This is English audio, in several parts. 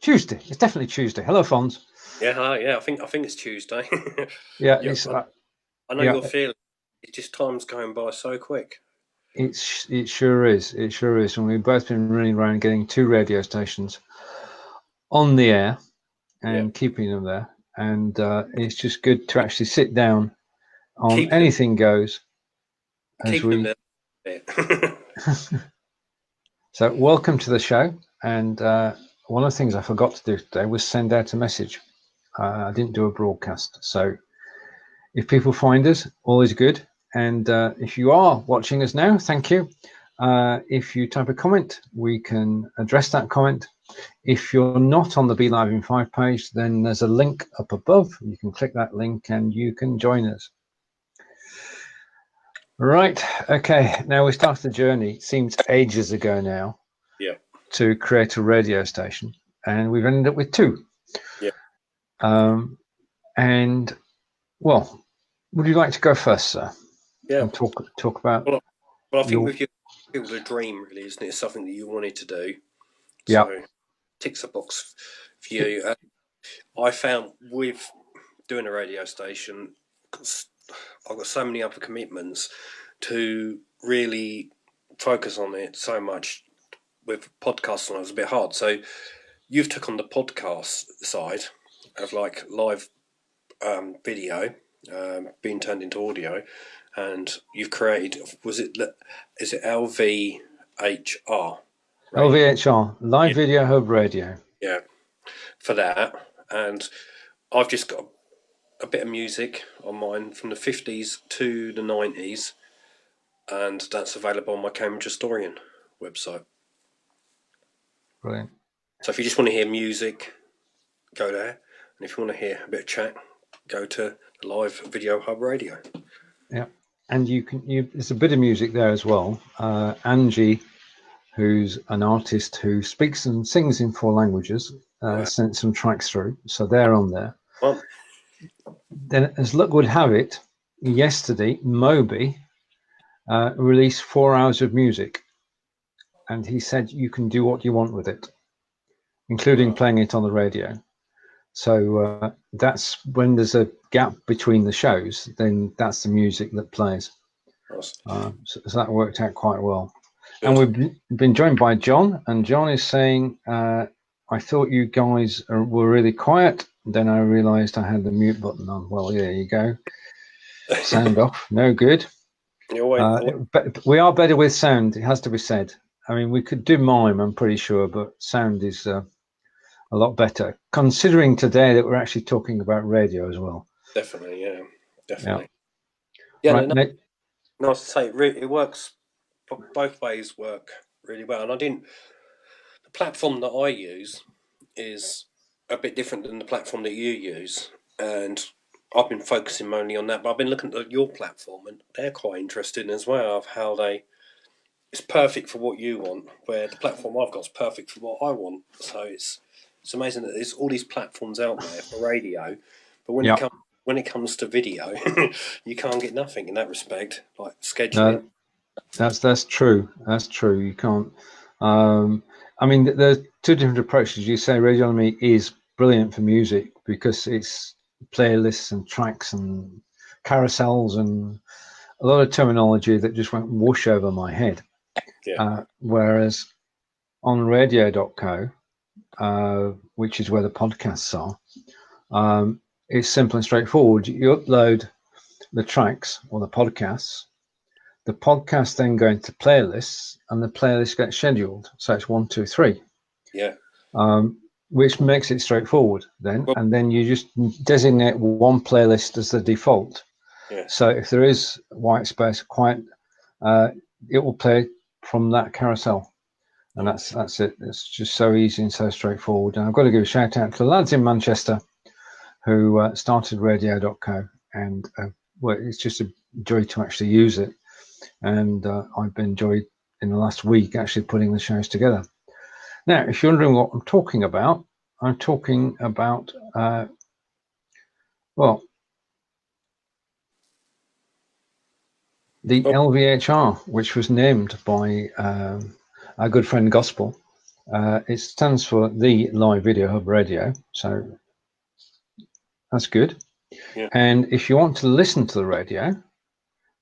Tuesday. It's definitely Tuesday. Hello, Fonz. Yeah, hi, yeah. I think it's Tuesday. Yeah, Yeah, it's I know yeah, you're feeling. It's just time's going by so quick. it sure is. It sure is. And we've both been running around getting two radio stations on the air Yeah, and keeping them there. And it's just good to actually sit down on keeping them, anything goes as keeping them we. there. A bit. So, welcome to the show. And one of the things I forgot to do today was send out a message. I didn't do a broadcast. So, if people find us, all is good. And if you are watching us now, thank you. If you type a comment, we can address that comment. If you're not on the Be Live in 5 page, then there's a link up above. You can click that link and you can join us. Right. Okay. Now we started the journey. It seems ages ago now Yeah, to create a radio station, and we've ended up with two. yeah. And well, would you like to go first, sir, Yeah. and talk about Well, well, I think your? with you, it was a dream, really, isn't it? It's something that you wanted to do. Yeah. So ticks a box for you. I found with doing a radio station, 'cause I've got so many other commitments to really focus on it so much. With podcasts, on it was a bit hard. So you've took on the podcast side of like live video being turned into audio, and you've created. Is it LVHR radio? LVHR, Live Yeah, Video Hub Radio. yeah, for that. And I've just got a bit of music on mine from the 50s to the 90s, and that's available on my Cambridge Historian website. Brilliant. So if you just want to hear music, go there. And if you want to hear a bit of chat, go to the Live Video Hub Radio. Yeah. And there's a bit of music there as well. Angie, who's an artist who speaks and sings in 4 languages, Wow. sent some tracks through. So they're on there. Well, Then, as luck would have it, yesterday, Moby released 4 hours of music. And he said you can do what you want with it, including wow. playing it on the radio. So that's when there's a gap between the shows, then that's the music that plays. That's So that worked out quite well. And good. we've been joined by John, and John is saying, I thought you guys were really quiet. Then I realized I had the mute button on. Well, there you go. Sound off. No good. You're always, But we are better with sound, it has to be said. I mean, we could do mime, I'm pretty sure, but sound is a lot better, considering today that we're actually talking about radio as well. definitely, yeah, Yeah. definitely. Yeah, Right, no, Nick. nice to say. It works. Both ways work really well. And I didn't. The platform that I use is a bit different than the platform that you use, and I've been focusing mainly on that. But I've been looking at your platform, and they're quite interested as well of how they. It's perfect for what you want, where the platform I've got is perfect for what I want. So it's amazing that there's all these platforms out there for radio, but Yeah. when it comes to video, you can't get nothing in that respect, like scheduling. No, that's true. That's true. You can't. I mean, there's two different approaches. You say radionomy is brilliant for music because it's playlists and tracks and carousels and a lot of terminology that just went whoosh over my head. Yeah, Whereas on radio.co, which is where the podcasts are, it's simple and straightforward. You upload the tracks or the podcasts. The podcasts then go into playlists, and the playlists get scheduled. So it's 1, 2, 3, yeah. which makes it straightforward then. Well, And then you just designate one playlist as the default. yeah. So if there is white space, it will play from that carousel. And that's it. It's just so easy and so straightforward. And I've got to give a shout out to the lads in Manchester who started radio.co, and well, it's just a joy to actually use it. And I've enjoyed in the last week actually putting the shows together. Now, if you're wondering what I'm talking about well, the Well, LVHR, which was named by our good friend Gospel. It stands for the Live Video Hub Radio, so that's good. Yeah. And if you want to listen to the radio,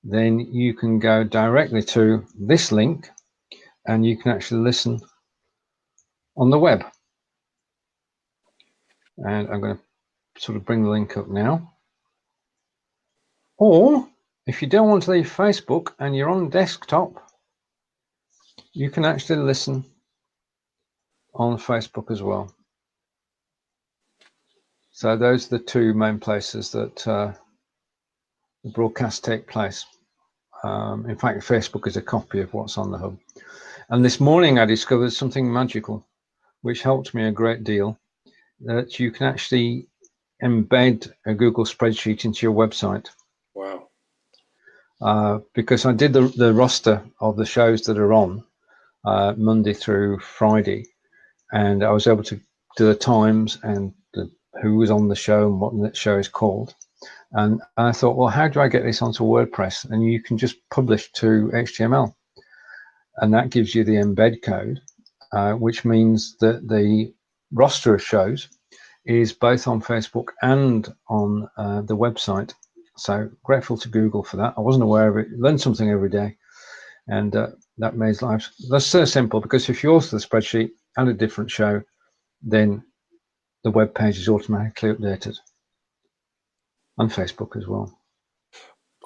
then you can go directly to this link and you can actually listen on the web. And I'm going to sort of bring the link up now. Or if you don't want to leave Facebook and you're on desktop, you can actually listen on Facebook as well. So those are the two main places that the broadcasts take place. In fact, Facebook is a copy of what's on the hub. And this morning I discovered something magical, which helped me a great deal, that you can actually embed a Google spreadsheet into your website. Wow. Because I did the roster of the shows that are on Monday through Friday, and I was able to do the times and who was on the show and what the show is called. And I thought, well, how do I get this onto WordPress? And you can just publish to HTML. And that gives you the embed code, which means that the roster of shows is both on Facebook and on the website. So grateful to Google for that. I wasn't aware of it. Learn something every day. And that made life, that's so simple, because if you alter the spreadsheet and a different show, then the web page is automatically updated. On Facebook as well.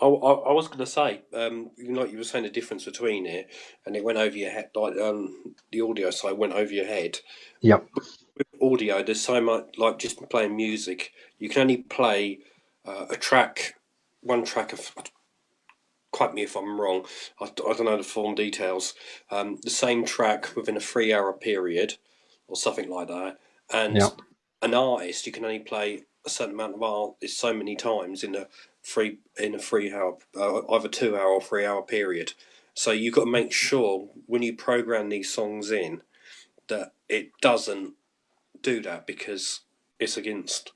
I was going to say, like you were saying, the difference between it, and it went over your head, like the audio side went over your head. Yep. With audio, there's so much, like just playing music. You can only play one track of. Quote me if I'm wrong. I don't know the full details. The same track within a 3-hour period, or something like that, and yep. An artist, you can only play a certain amount of artists so many times in a 3-hour, either 2-hour or 3-hour period. So you've got to make sure when you program these songs in that it doesn't do that, because it's against.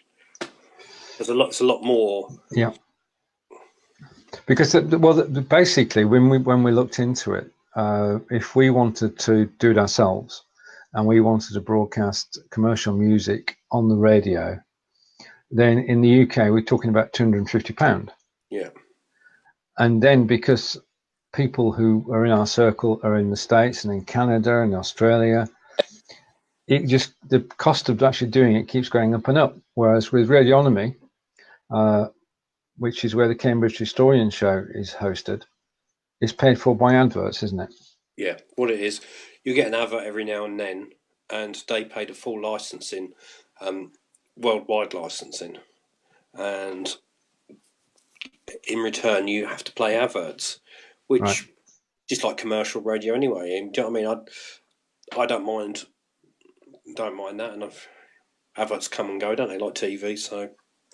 It's a lot more. Yeah. Because basically, when we looked into it, if we wanted to do it ourselves, and we wanted to broadcast commercial music on the radio, then in the UK we're talking about £250. Yeah. And then because people who are in our circle are in the States and in Canada and Australia, the cost of actually doing it keeps going up and up. Whereas with Radionomy, which is where the Cambridge Historian Show is hosted, it's paid for by adverts, isn't it? Yeah, what it is, you get an advert every now and then, and they pay the full licensing, worldwide licensing, and in return you have to play adverts, which Right. just like commercial radio anyway. Do you know what I mean? I don't mind that, and adverts come and go, don't they? Like TV, so.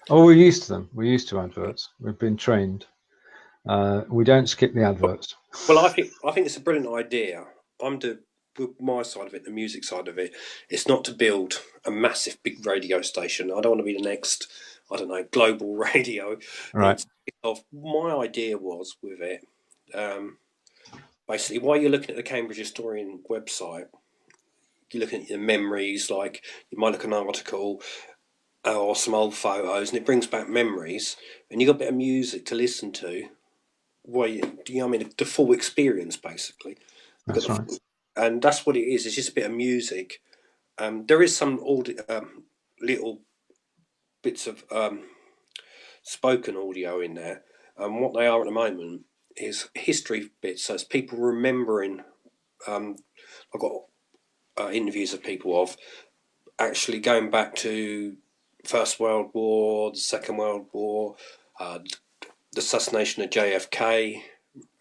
Oh, we're used to them. We're used to adverts. We've been trained. We don't skip the adverts. Well, I think it's a brilliant idea. With my side of it, the music side of it, it's not to build a massive big radio station. I don't want to be the next, I don't know, global radio. Right. My idea was with it, basically, while you're looking at the Cambridge Historian website, you're looking at your memories, like you might look at an article or some old photos, and it brings back memories, and you got a bit of music to listen to. Do you know what I mean? The full experience, basically. That's right. And that's what it is. It's just a bit of music. There is some little bits of spoken audio in there. And what they are at the moment is history bits. So it's people remembering. I've got interviews of people of actually going back to First World War, the Second World War, the assassination of JFK,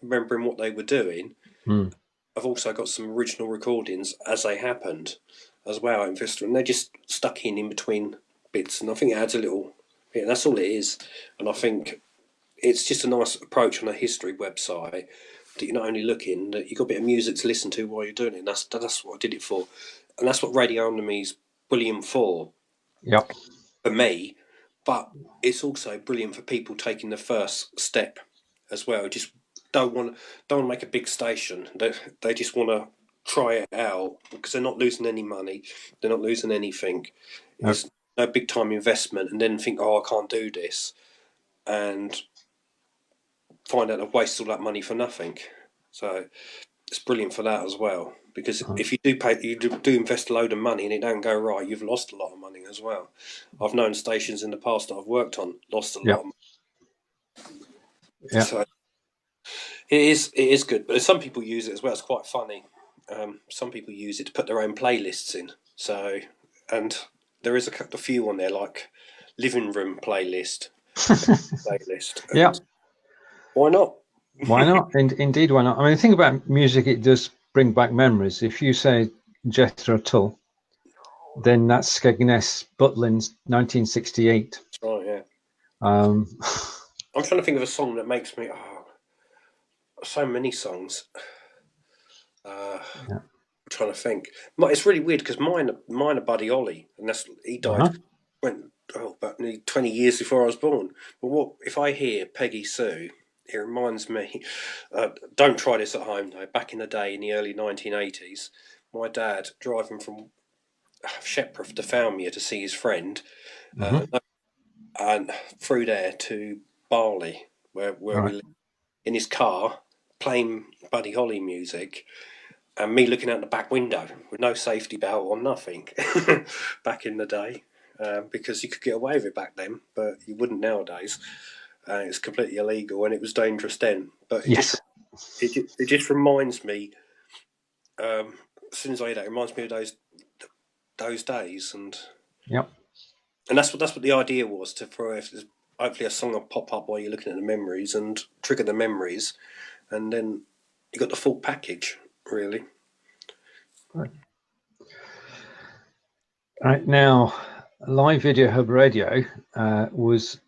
remembering what they were doing. I've also got some original recordings as they happened as well in Vista, and they're just stuck in between bits, and I think it adds a little bit, and that's all it is. And I think it's just a nice approach on a history website that you're not only looking, that you've got a bit of music to listen to while you're doing it, and that's what I did it for. And that's what Radionomy's brilliant for. Yep. For me, but it's also brilliant for people taking the first step as well. Just don't want to make a big station. They just want to try it out because they're not losing any money, they're not losing anything. No. It's no big time investment, and then think, oh, I can't do this, and find out I've wasted all that money for nothing. So it's brilliant for that as well. Because if you do invest a load of money and it don't go right, you've lost a lot of money as well. I've known stations in the past that I've worked on lost a lot of money. Yeah. So it is good, but some people use it as well. It's quite funny. Some people use it to put their own playlists in. So, and there is a few on there like living room playlist. Yeah. Why not? Why not? Indeed, why not? I mean, the thing about music, it does bring back memories. If you say Jethro Tull, then that's Skegness Butlin's 1968. That's right, yeah. Um, I'm trying to think of a song that makes me. Oh, so many songs. yeah. I'm trying to think. It's really weird because mine are Buddy Holly, and he died about nearly 20 years before I was born. But what if I hear Peggy Sue? It reminds me. Don't try this at home though. Back in the day, in the early 1980s, my dad driving from Shepperth to Falmere to see his friend, and through there to Barley, where we live, in his car, playing Buddy Holly music, and me looking out the back window with no safety belt or nothing. Back in the day, because you could get away with it back then, but you wouldn't nowadays. It's completely illegal, and it was dangerous then. But it just reminds me. As soon as I hear that, it reminds me of those days, and that's what the idea was, to throw hopefully a song will pop up while you're looking at the memories and trigger the memories, and then you got the full package, really. Right now, Live Video Hub Radio was.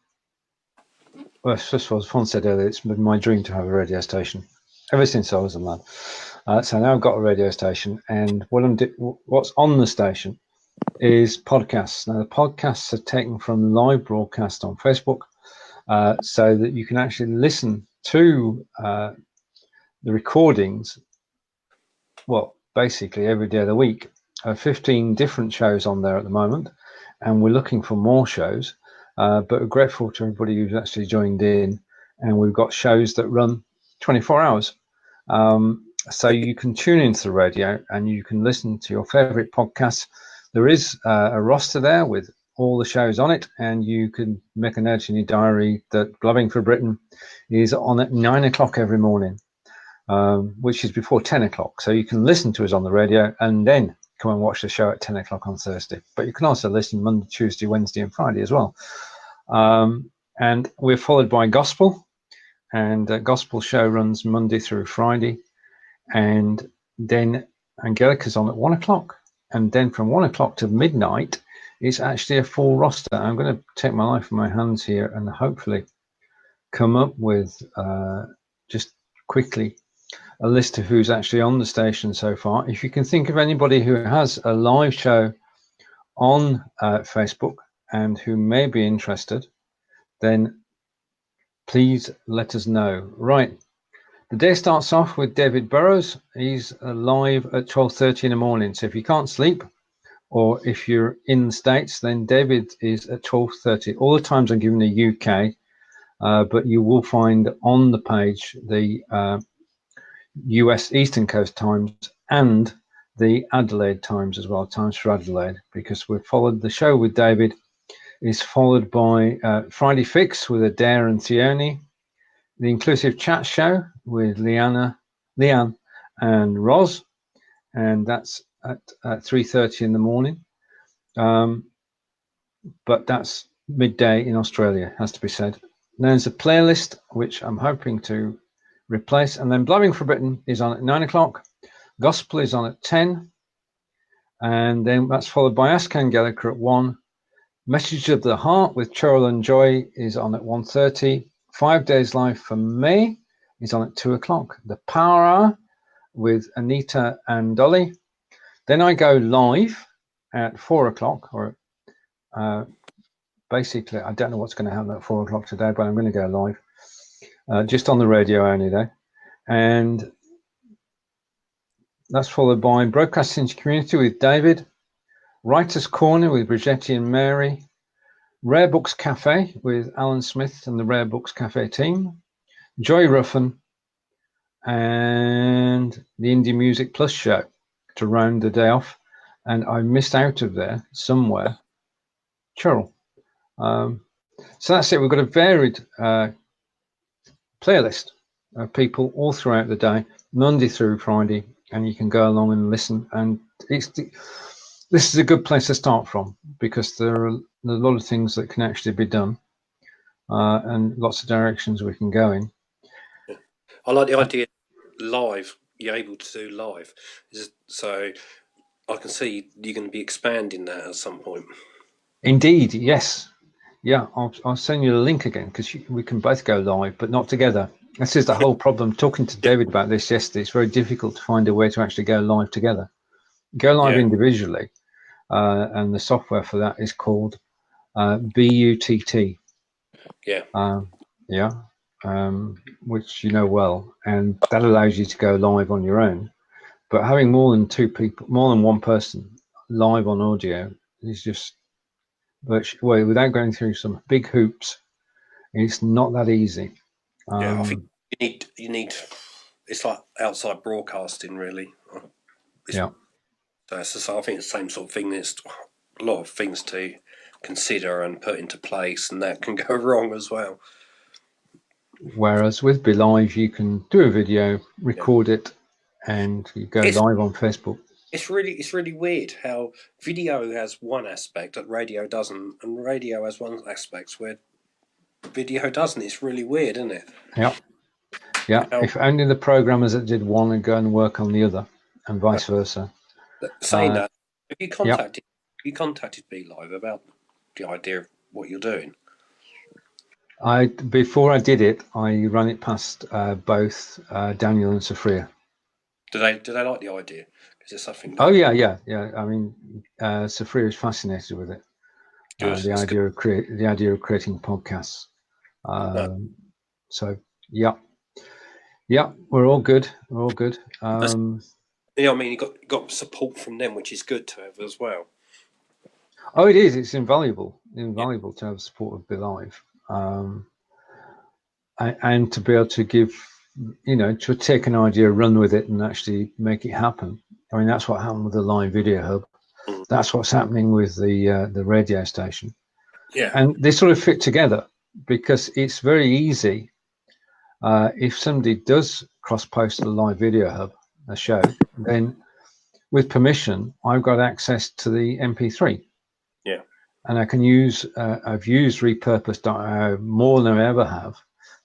Well, first of all, as Fonz said earlier, it's been my dream to have a radio station ever since I was a lad. So now I've got a radio station, and what's on the station is podcasts. Now, the podcasts are taken from live broadcast on Facebook, so that you can actually listen to the recordings, well, basically every day of the week. 15 different shows on there at the moment, and we're looking for more shows. But we're grateful to everybody who's actually joined in, and we've got shows that run 24 hours. So you can tune into the radio and you can listen to your favorite podcasts. There is a roster there with all the shows on it, and you can make a note in your diary that Gloving for Britain is on at 9 o'clock every morning, which is before 10 o'clock. So you can listen to us on the radio and then come and watch the show at 10 o'clock on Thursday. But you can also listen Monday, Tuesday, Wednesday and Friday as well. And we're followed by Gospel, and Gospel show runs Monday through Friday. And then Angelica's on at 1 o'clock. And then from 1 o'clock to midnight, it's actually a full roster. I'm going to take my life in my hands here and hopefully come up with just quickly a list of who's actually on the station so far. If you can think of anybody who has a live show on Facebook and who may be interested, then please let us know. Right. The day starts off with David Burrows. He's live at 12:30 in the morning. So if you can't sleep, or if you're in the States, then David is at 12:30. All the times I'm giving the UK, but you will find on the page the US Eastern Coast times and the Adelaide times as well, times for Adelaide, because we've followed the show with David is followed by Friday Fix with Adaire and Theone, the Inclusive Chat Show with Leanne and Roz, and that's at 3:30 in the morning. But that's midday in Australia, has to be said. Then there's a playlist, which I'm hoping to replace, and then Blabbing for Britain is on at 9 o'clock. Gospel is on at 10, and then that's followed by Ask Angelica at 1. Message of the Heart with Cheryl and Joy is on at 1:30. 5 Days Live for May is on at 2 o'clock. The Power Hour with Anita and Dolly. Then I go live at 4 o'clock, or basically, I don't know what's going to happen at 4 o'clock today, but I'm going to go live, just on the radio only though. And That's followed by Broadcasting Community with David, Writer's Corner with Brigetti and Mary, Rare Books Cafe with Alan Smith and the Rare Books Cafe team, Joy Ruffin, and the Indie Music Plus show to round the day off. And I missed out of there somewhere, Cheryl. So that's it. We've got a varied playlist of people all throughout the day, Monday through Friday, and you can go along and listen. And this is a good place to start from, because there are a lot of things that can actually be done, and lots of directions we can go in. I like the idea live. You're able to do live, so I can see you're going to be expanding that at some point. Indeed, yes. Yeah, I'll send you the link again, because we can both go live, but not together. This is the whole problem. Talking to David about this yesterday, it's very difficult to find a way to actually go live together. Go live individually, and the software for that is called BUTT. Yeah. Which you know well, and that allows you to go live on your own. But having more than two people, more than one person live on audio is just virtually, without going through some big hoops, it's not that easy. I think you need. It's like outside broadcasting, really. Yeah. So I think it's the same sort of thing. There's a lot of things to consider and put into place, and that can go wrong as well. Whereas with Be Live, you can do a video, record it, and you go live on Facebook. It's really weird how video has one aspect that radio doesn't, and radio has one aspect where video doesn't. It's really weird, isn't it? Yeah. If only the programmers that did one would go and work on the other, and vice versa. Saying that, have you contacted Be Live about the idea of what you're doing? Before I did it, I ran it past both Daniel and Sophia. Do they like the idea? Because it's something. Oh yeah. I mean, Sophia is fascinated with it. The idea of creating podcasts. So yeah, we're all good. I mean, you got support from them, which is good to have as well. Oh, it is. It's invaluable to have support of Be Live, and to be able to give, to take an idea, run with it, and actually make it happen. I mean, that's what happened with the Live Video Hub. That's what's happening with the radio station. Yeah. And they sort of fit together, because it's very easy. If somebody does cross-post the Live Video Hub, a show, then with permission, I've got access to the MP3. Yeah. And I can use, I've used repurpose.io more than I ever have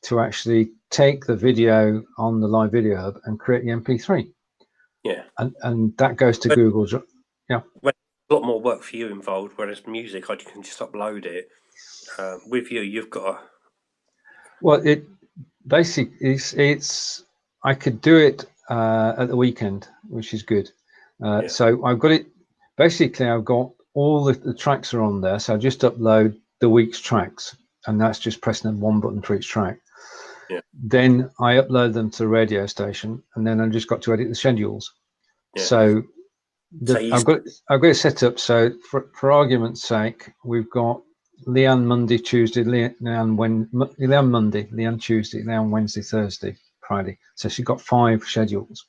to actually take the video on the Live Video Hub and create the MP3. Yeah. And that goes to Google. Yeah. A lot more work for you involved, whereas music, I can just upload it. With you, you've got to... Well, it basically it's I could do it at the weekend, which is good. So I've got it. Basically, I've got all the tracks are on there. So I just upload the week's tracks, and that's just pressing one button for each track. Yeah. Then I upload them to the radio station, and then I've just got to edit the schedules. Yeah. So I've got it set up. So for argument's sake, we've got Leanne Monday, Tuesday, Leanne Monday, Leanne Tuesday, Leanne Wednesday, Thursday, Friday. So she's got 5 schedules.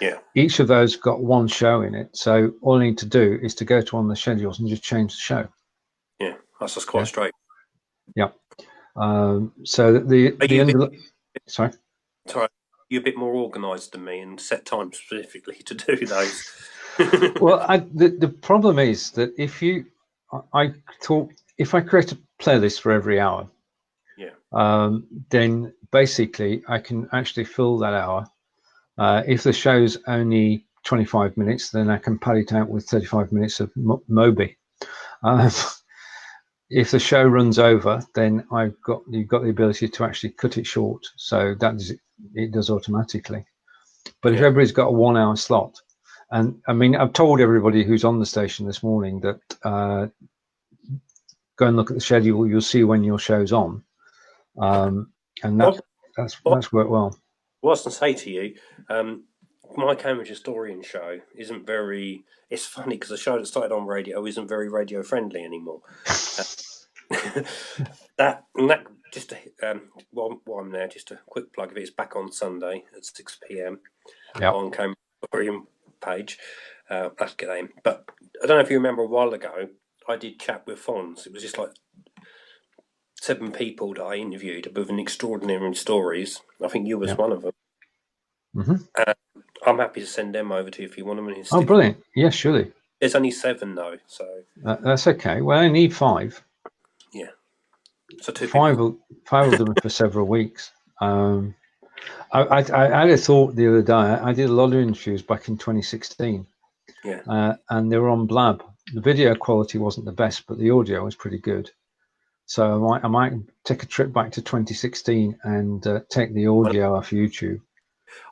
Yeah. Each of those got one show in it. So all I need to do is to go to one of the schedules and just change the show. Yeah, that's just quite straight. Yeah. So sorry. Sorry, you're a bit more organised than me and set time specifically to do those. Well, the problem is that if I create a playlist for every hour, then basically I can actually fill that hour. If the show's only 25 minutes, then I can pad it out with 35 minutes of Moby. If the show runs over, then you've got the ability to actually cut it short. So it does automatically. But if everybody's got a 1 hour slot, and I mean, I've told everybody who's on the station this morning that go and look at the schedule. You'll see when your show's on, and that's worked well. What I was going to say to you, my Cambridge Historian show isn't very. It's funny because the show that started on radio isn't very radio friendly anymore. that just while I'm there, just a quick plug of it. It's back on Sunday at 6 p.m. Yep. on Cambridge Historian page. Let's get that in. But I don't know if you remember a while ago, I did chat with Fonz. It was just like 7 people that I interviewed with an extraordinary stories. I think you was one of them. Mm-hmm. I'm happy to send them over to you if you want them. Oh, brilliant. Yes, surely. There's only 7 though, so... That's okay. Well, I need 5. Yeah. So 2 5 of them for several weeks. I had a thought the other day. I did a lot of interviews back in 2016. Yeah. And they were on Blab. The video quality wasn't the best, but the audio was pretty good. So I might take a trip back to 2016 and take the audio off YouTube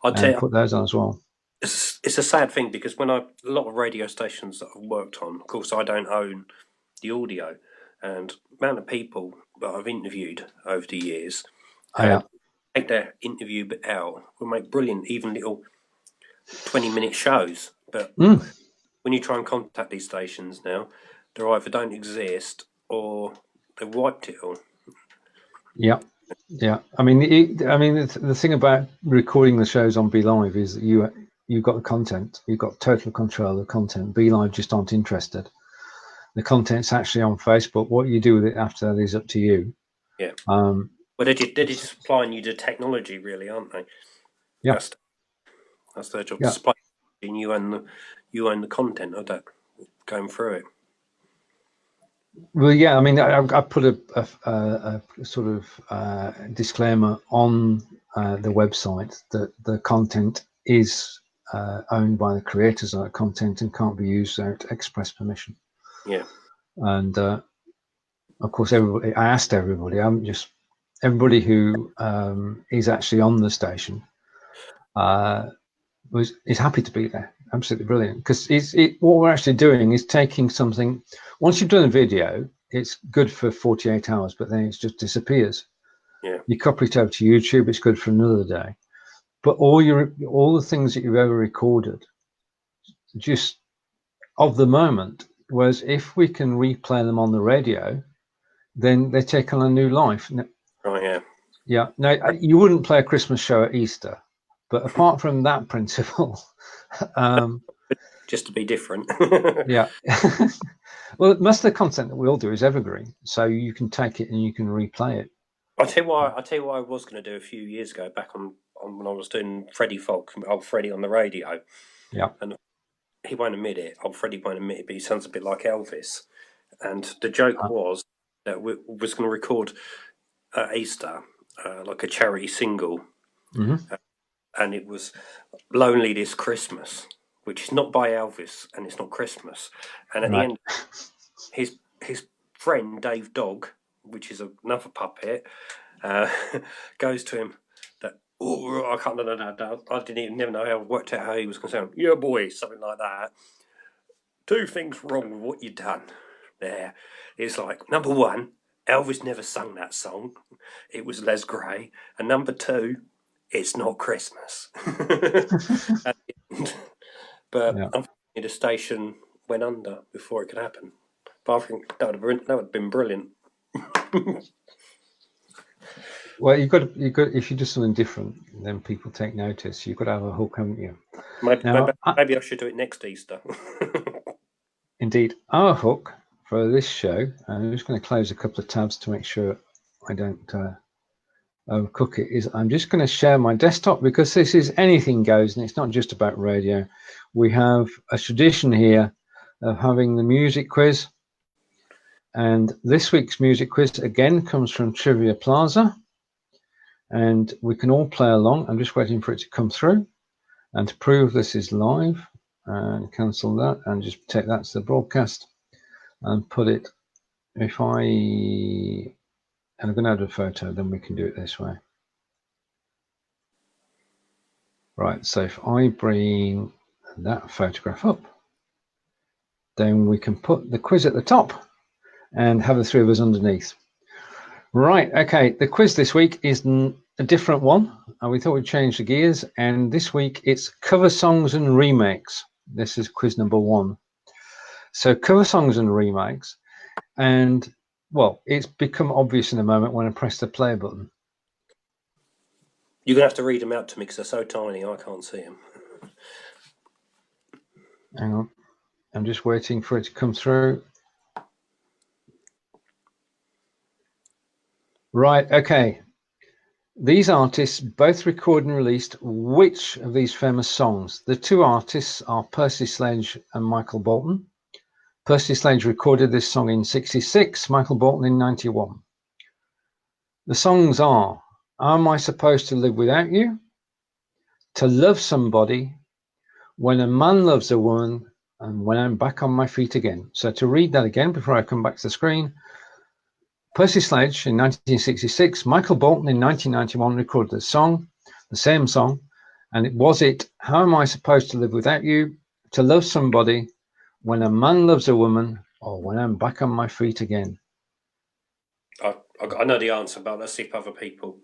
and put those on as well. It's a sad thing because a lot of radio stations that I've worked on, of course, I don't own the audio, and the amount of people that I've interviewed over the years take their interview bit out will make brilliant, even little 20-minute shows. But when you try and contact these stations now, they either don't exist or they've wiped it all. Yeah. I mean, the thing about recording the shows on Be Live is that you've got the content, you've got total control of the content. Be Live just aren't interested. The content's actually on Facebook. What you do with it after that is up to you. Yeah. Well, they're just supplying you the technology, really, aren't they? Yeah. That's their job. Yeah. Supply, and you own the content of that going through it. Well, yeah. I mean, I put a sort of disclaimer on the website that the content is owned by the creators of that content and can't be used without express permission. Yeah. And of course, I asked everybody. Everybody who is actually on the station is happy to be there. Absolutely brilliant. Because what we're actually doing is taking something. Once you've done a video, it's good for 48 hours, but then it just disappears. Yeah. You copy it over to YouTube. It's good for another day. But all the things that you've ever recorded, just of the moment. Whereas if we can replay them on the radio, then they take on a new life. Oh, yeah. Yeah. Now, you wouldn't play a Christmas show at Easter, but apart from that principle... just to be different. Yeah. Well, most of the content that we all do is evergreen, so you can take it and you can replay it. I'll tell you what I was going to do a few years ago, back on when I was doing Freddie Folk, old Freddie on the radio. Yeah. And he won't admit it. Old Freddie won't admit it, but he sounds a bit like Elvis. And the joke was that we was going to record at Easter, like a charity single. Mm-hmm. And it was Lonely This Christmas, which is not by Elvis, and it's not Christmas. And at the end, his friend Dave Dog, which is another puppet, goes to him that, I can't know, I didn't never know how I worked out how he was going to sound. Yeah, boy, something like that. 2 things wrong with what you've done there. It's like, number 1, Elvis never sung that song. It was Les Gray. And number 2, it's not Christmas. But unfortunately, the station went under before it could happen. But I think that would have been brilliant. Well, you've got if you do something different, then people take notice. You've got to have a hook, haven't you? Maybe I should do it next Easter. Indeed, our hook for this show. I'm just going to close a couple of tabs to make sure I don't overcook it. Is I'm just going to share my desktop because this is anything goes, and it's not just about radio. We have a tradition here of having the music quiz, and this week's music quiz again comes from Trivia Plaza. And we can all play along. I'm just waiting for it to come through. And to prove this is live, and cancel that, and just take that to the broadcast and put it, and I'm going to add a photo, then we can do it this way. Right, so if I bring that photograph up, then we can put the quiz at the top and have the 3 of us underneath. Right, okay, the quiz this week is a different one, and we thought we'd change the gears. And this week it's cover songs and remakes. This is quiz number 1. So cover songs and remakes, and well, it's become obvious in a moment when I press the play button. You're gonna have to read them out to me because they're so tiny I can't see them. Hang on, I'm just waiting for it to come through. Right, okay. These artists both recorded and released which of these famous songs? The 2 artists are Percy Sledge and Michael Bolton. Percy Sledge recorded this song in 66, Michael Bolton in 91. The songs are How Am I Supposed to Live Without You? To Love Somebody, When a Man Loves a Woman, and When I'm Back on My Feet Again. So to read that again before I come back to the screen, Percy Sledge in 1966, Michael Bolton in 1991 recorded the song, the same song, and it was How Am I Supposed to Live Without You? To Love Somebody, When a Man Loves a Woman, or When I'm Back on My Feet Again. I know the answer, but let's see if other people.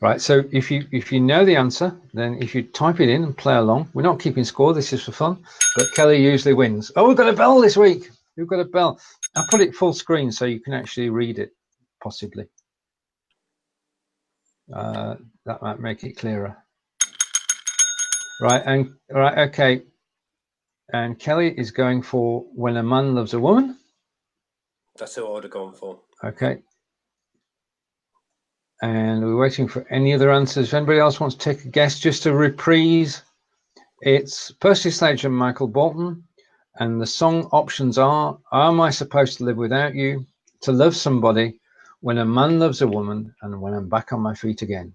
Right, so if you know the answer, then if you type it in and play along, we're not keeping score, this is for fun, but Kelly usually wins. Oh, we've got a bell this week. We've got a bell. I'll put it full screen so you can actually read it, possibly. That might make it clearer. Right, okay. And Kelly is going for When a Man Loves a Woman. That's who I would have gone for. Okay. And we're waiting for any other answers. If anybody else wants to take a guess, just a reprise. It's Percy Sledge and Michael Bolton. And the song options are How Am I Supposed to Live Without You? To Love Somebody, When a Man Loves a Woman, and When I'm Back on My Feet Again.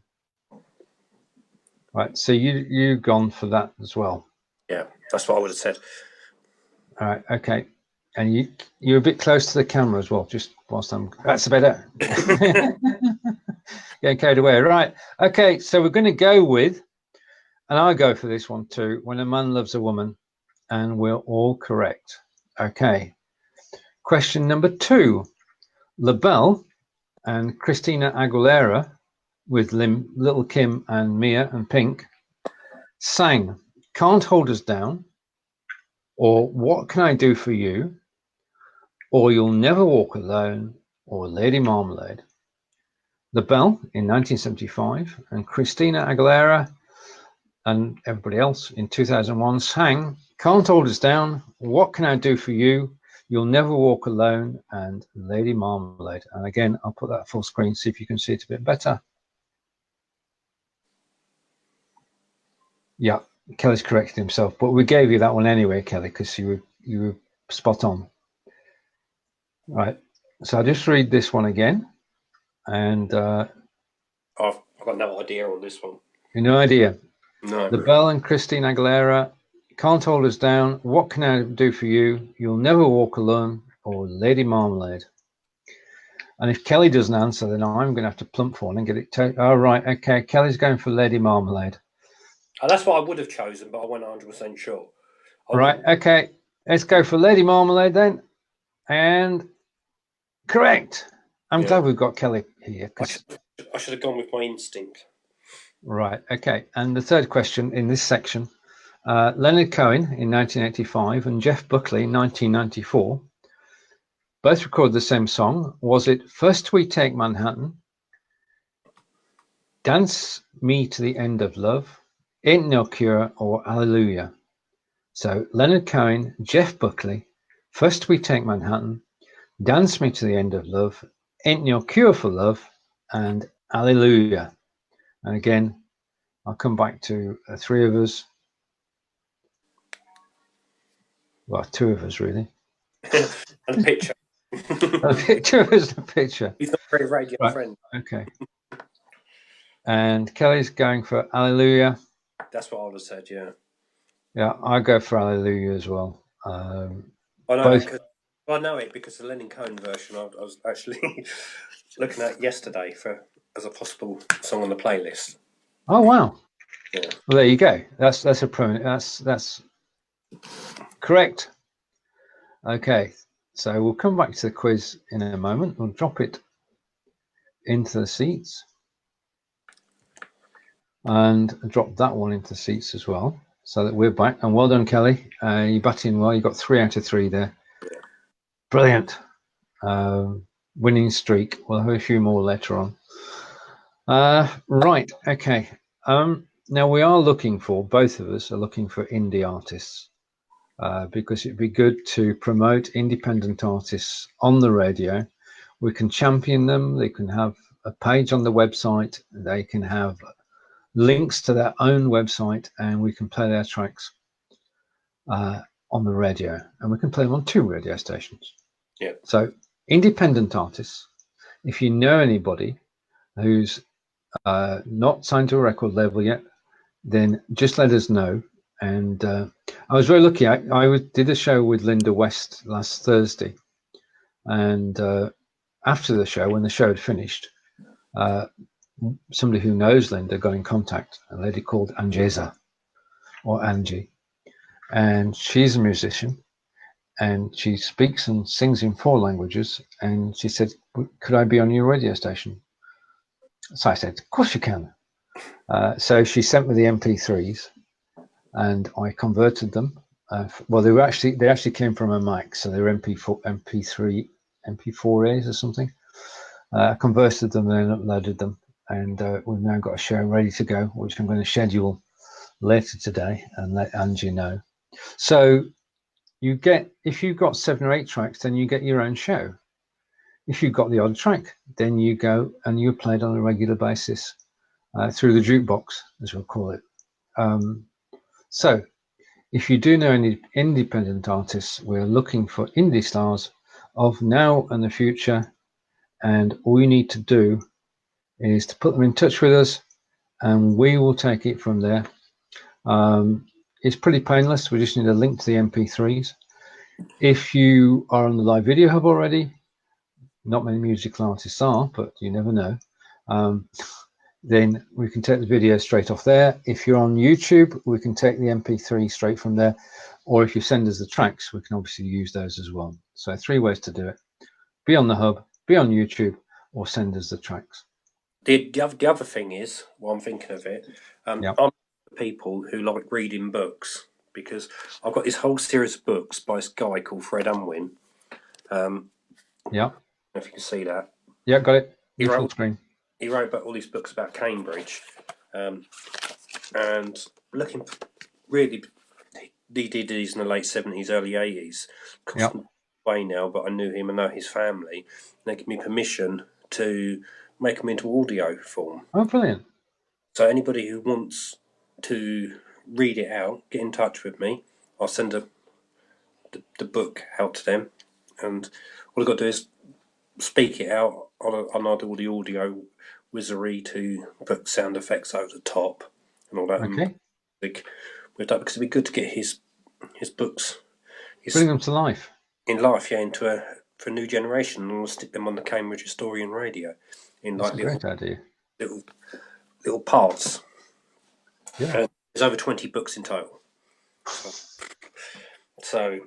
Right, so you've gone for that as well. Yeah, that's what I would have said. All right, okay. And you're a bit close to the camera as well, just whilst that's better. Getting carried away. Right, okay, so we're going to go with, and I'll go for this one too, When a Man Loves a Woman, and we're all correct. Okay. Question number 2. LaBelle and Christina Aguilera with Little Kim and Mia and Pink sang Can't Hold Us Down, or What Can I Do For You, or You'll Never Walk Alone, or Lady Marmalade. LaBelle in 1975 and Christina Aguilera and everybody else in 2001 sang Can't Hold Us Down, What Can I Do For You, You'll Never Walk Alone, and Lady Marmalade. And again, I'll put that full screen, see if you can see it a bit better. Yeah, Kelly's corrected himself, but we gave you that one anyway, Kelly, because you were spot on. Right, so I'll just read this one again. And I've got no idea on this one. No idea. No. LaBelle and Christine Aguilera, Can't Hold Us Down, What Can I Do For You, You'll Never Walk Alone, or Lady Marmalade. And if Kelly doesn't answer, then I'm going to have to plump for one and get it. Oh, right, okay, Kelly's going for Lady Marmalade. Oh, that's what I would have chosen, but I wasn't 100% sure. Right, okay, let's go for Lady Marmalade then. And correct. I'm glad we've got Kelly here. I should have gone with my instinct. Right, okay. And the third question in this section, Leonard Cohen in 1985 and Jeff Buckley in 1994 both recorded the same song. Was it First We Take Manhattan, Dance Me to the End of Love, Ain't No Cure, or Hallelujah? So Leonard Cohen, Jeff Buckley, First We Take Manhattan, Dance Me to the End of Love, Ain't No Cure for Love, and Hallelujah. And again, I'll come back to 3 of us. Well, 2 of us, really. And a picture. A picture is a picture. He's not a very radio friend. Okay. And Kelly's going for Hallelujah. That's what I would have said, yeah. Yeah, I go for Hallelujah as well. I know it because the Leonard Cohen version I was actually looking at yesterday as a possible song on the playlist. Oh wow! Yeah. Well, there you go. That's a permanent. That's correct. Okay, so we'll come back to the quiz in a moment. We'll drop it into the seats. and dropped that one into seats as well, so that we're back. And well done, Kelly. You batted in well. You got 3 out of 3 there. Brilliant. Winning streak. We'll have a few more later on. Right. Okay. Now we are looking for, both of us are looking for indie artists, because it'd be good to promote independent artists on the radio. We can champion them. They can have a page on the website. They can have links to their own website, and we can play their tracks on the radio, and we can play them on 2 radio stations. Yeah. So independent artists, if you know anybody who's not signed to a record label yet, then just let us know. And I was very lucky. I did a show with Linda West last Thursday, and after the show, when the show had finished, somebody who knows Linda got in contact, a lady called Angeza, or Angie, and she's a musician, and she speaks and sings in 4 languages, and she said, could I be on your radio station? So I said, of course you can. So she sent me the MP3s, and I converted them. Well, they actually came from a Mac, so they were MP3, MP4As or something. I converted them and then uploaded them, and we've now got a show ready to go, which I'm going to schedule later today and let Angie know. So you get, if you've got 7 or 8 tracks, then you get your own show. If you've got the odd track, then you go and you're played on a regular basis through the jukebox, as we'll call it. So if you do know any independent artists, we're looking for indie stars of now and the future, and all you need to do is to put them in touch with us, and we will take it from there. It's pretty painless. We just need a link to the MP3s. If you are on the Live Video Hub already, not many musical artists are, but you never know, then we can take the video straight off there. If you're on YouTube, we can take the MP3 straight from there, or if you send us the tracks, we can obviously use those as well. So 3 ways to do it: be on the hub, be on YouTube, or send us the tracks. The other thing is, while I'm thinking of it, Yep. I'm people who like reading books, because I've got this whole series of books by this guy called Fred Unwin. Yeah. I don't know if you can see that. Yeah, got it. He Full wrote, screen. he wrote about all these books about Cambridge, and looking really, he did these in the late 70s, early 80s. Yep. Way now, but I knew him and know his family. They gave me permission to make them into audio form. Oh, brilliant. So anybody who wants to read it out, get in touch with me. I'll send the book out to them, and all I've got to do is speak it out on all the audio wizardry to put sound effects over the top and all that. Okay. With that, because it'd be good to get his books, Bring them to life. In life, into for a new generation, and we'll stick them on the Cambridge Historian Radio in That's like a great idea. little parts. Yeah. There's over 20 books in total. So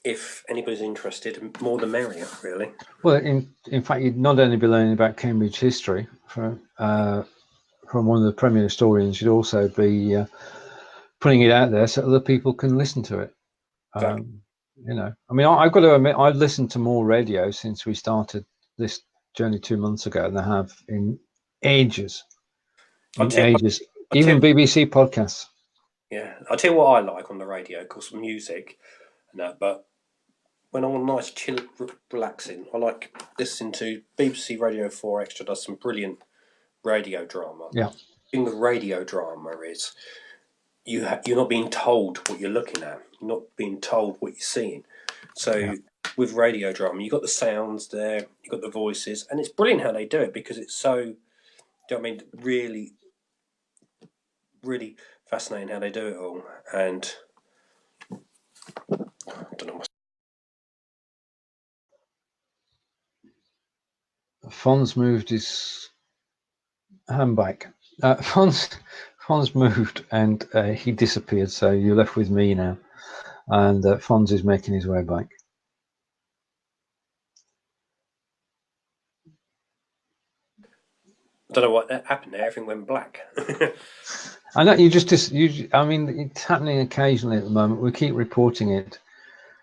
if anybody's interested, more the merrier, really. Well, in fact, you'd not only be learning about Cambridge history from one of the premier historians, you'd also be putting it out there so other people can listen to it. Exactly. You know, I mean, I've got to admit, I've listened to more radio since we started this journey 2 months ago than I have in ages. Even BBC podcasts. Yeah, I'll tell you what I like on the radio, of course, music and that, but when I want nice, chill, relaxing, I like listening to BBC Radio 4 Extra does some brilliant radio drama. Yeah. The thing with radio drama is you're not being told what you're looking at. You're not being told what you're seeing. So with radio drama, you've got the sounds there, you've got the voices, and it's brilliant how they do it, because it's so, do you know what I mean, really, really fascinating how they do it all. And I don't know. Fonz moved his handbag. Fonz moved and he disappeared, so you're left with me now. And Fonz is making his way back. I don't know what happened there. Everything went black. I know I mean, it's happening occasionally at the moment. We keep reporting it.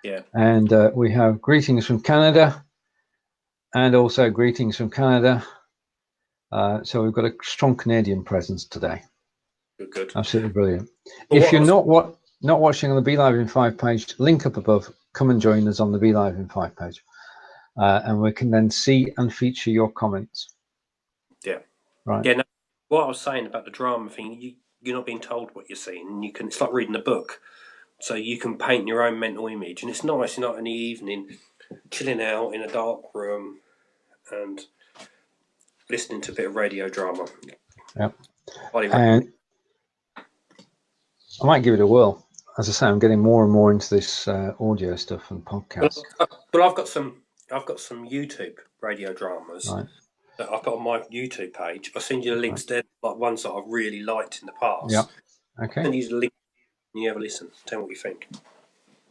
Yeah. And we have greetings from Canada and also greetings from Canada. So we've got a strong Canadian presence today. Good. Absolutely brilliant. Well, If you're not watching on the Be Live in 5 page, link up above. Come and join us on the Be Live in 5 page. And we can then see and feature your comments. Yeah. Right. Yeah. No, what I was saying about the drama thing, you're not being told what you're seeing. It's like reading a book. So you can paint your own mental image. And it's nice, in the evening, chilling out in a dark room and listening to a bit of radio drama. Yeah. And I might give it a whirl. As I say, I'm getting more and more into this audio stuff and podcasts. But I've got some YouTube radio dramas that I've got on my YouTube page. I'll send you the links there, like ones that I've really liked in the past. Yeah. Okay. And use the link and you have a listen. Tell me what you think.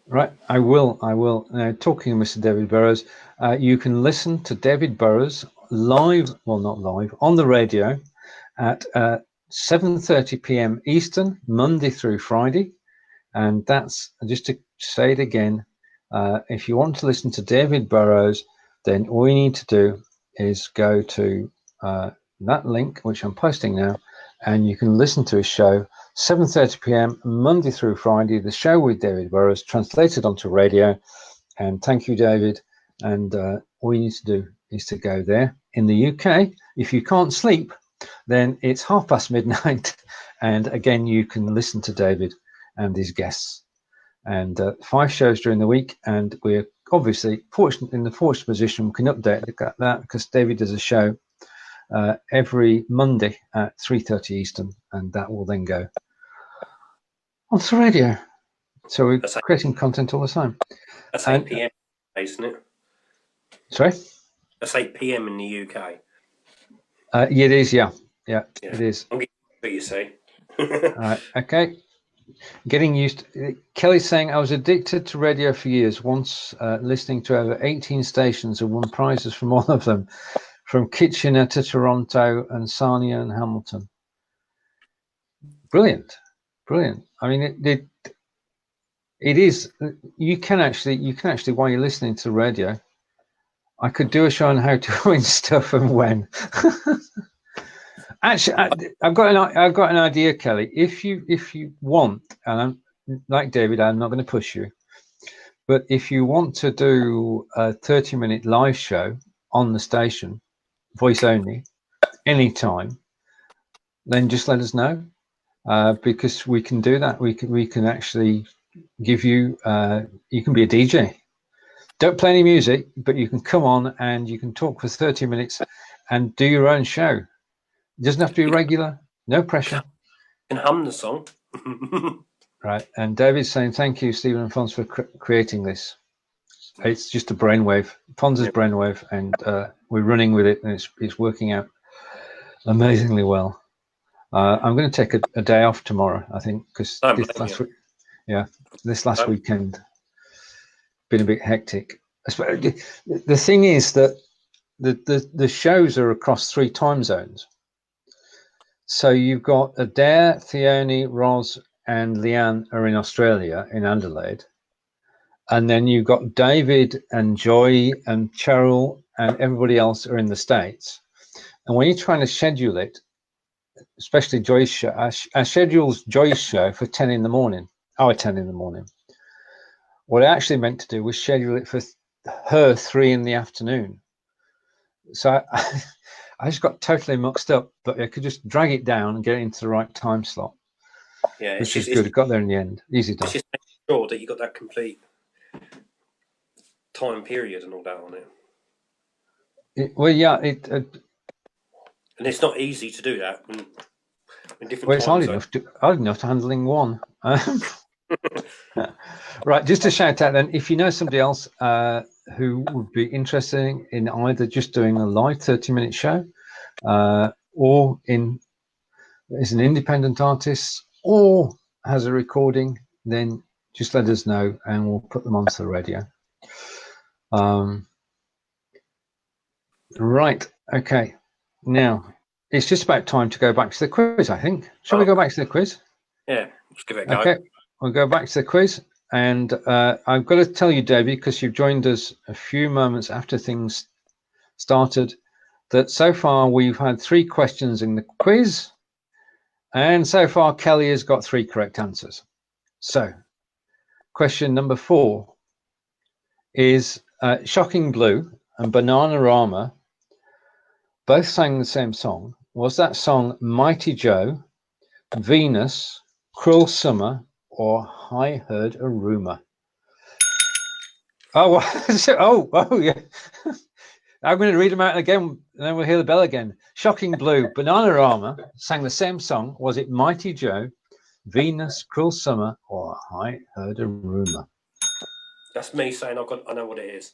Right, I will. Now, talking of Mr. David Burrows, you can listen to David Burrows live, well, not live, on the radio at 7:30 p.m. Eastern, Monday through Friday. And that's, just to say it again, if you want to listen to David Burrows, then all you need to do is go to that link, which I'm posting now, and you can listen to his show 7:30 p.m. Monday through Friday, the show with David Burrows, translated onto radio. And thank you, David. And all you need to do is to go there. In the UK, if you can't sleep, then it's midnight. And again, you can listen to David and his guests. And 5 shows during the week. And we're obviously in the fortunate position we can update that because David does a show every Monday at 3:30 Eastern, and that will then go onto the radio. So we're creating content all the time. That's 8 p.m. isn't it? Sorry? That's 8 p.m. in the UK. It is, yeah, it is. I'm getting what you say. Okay. Getting used to, Kelly's saying, I was addicted to radio for years, once listening to over 18 stations and won prizes from all of them, from Kitchener to Toronto and Sarnia and Hamilton. Brilliant. I mean, it is, you can actually, while you're listening to radio, I could do a show on how to win stuff and when. Actually, I've got an idea, Kelly. If you want, and I'm like David, I'm not going to push you, but if you want to do a 30-minute live show on the station, voice only, anytime, then just let us know, because we can do that. We can actually give you. You can be a DJ. Don't play any music, but you can come on and you can talk for 30 minutes and do your own show. It doesn't have to be regular, no pressure. You can hum the song. Right, and David's saying, thank you, Stephen and Fonz, for creating this. It's just a brainwave, Fonz's brainwave, and we're running with it, and it's working out amazingly well. I'm going to take a day off tomorrow, I think, because this last weekend been a bit hectic. The thing is that the shows are across 3 time zones. So you've got Adaire, Theone, Ros, and Leanne are in Australia, in Adelaide. And then you've got David and Joy and Cheryl and everybody else are in the States. And when you're trying to schedule it, especially Joy's show, I scheduled Joy's show for 10 in the morning, our 10 in the morning. What I actually meant to do was schedule it for her 3 in the afternoon. So I just got totally muxed up, but I could just drag it down and get it into the right time slot. Yeah, which is good. It got there in the end. Easy done. It's just making sure that you got that complete time period and all that on it. And it's not easy to do that in different. Well, it's hard enough to handling one. Right, just to shout out then, if you know somebody else who would be interested in either just doing a live 30-minute show or is an independent artist or has a recording, then just let us know and we'll put them onto the radio. Right, okay. Now, it's just about time to go back to the quiz, I think. Shall we go back to the quiz? Yeah, let's give it a go. Okay, we'll go back to the quiz. And I've got to tell you, David, because you've joined us a few moments after things started, that so far we've had 3 questions in the quiz. And so far, Kelly has got 3 correct answers. So, question number 4 is Shocking Blue and Bananarama both sang the same song. Was that song Mighty Joe, Venus, Cruel Summer, or I Heard a Rumor? Oh, yeah. I'm going to read them out again, and then we'll hear the bell again. Shocking Blue, Bananarama sang the same song. Was it Mighty Joe, Venus, Cruel Summer, or I Heard a Rumor? That's me saying I know what it is.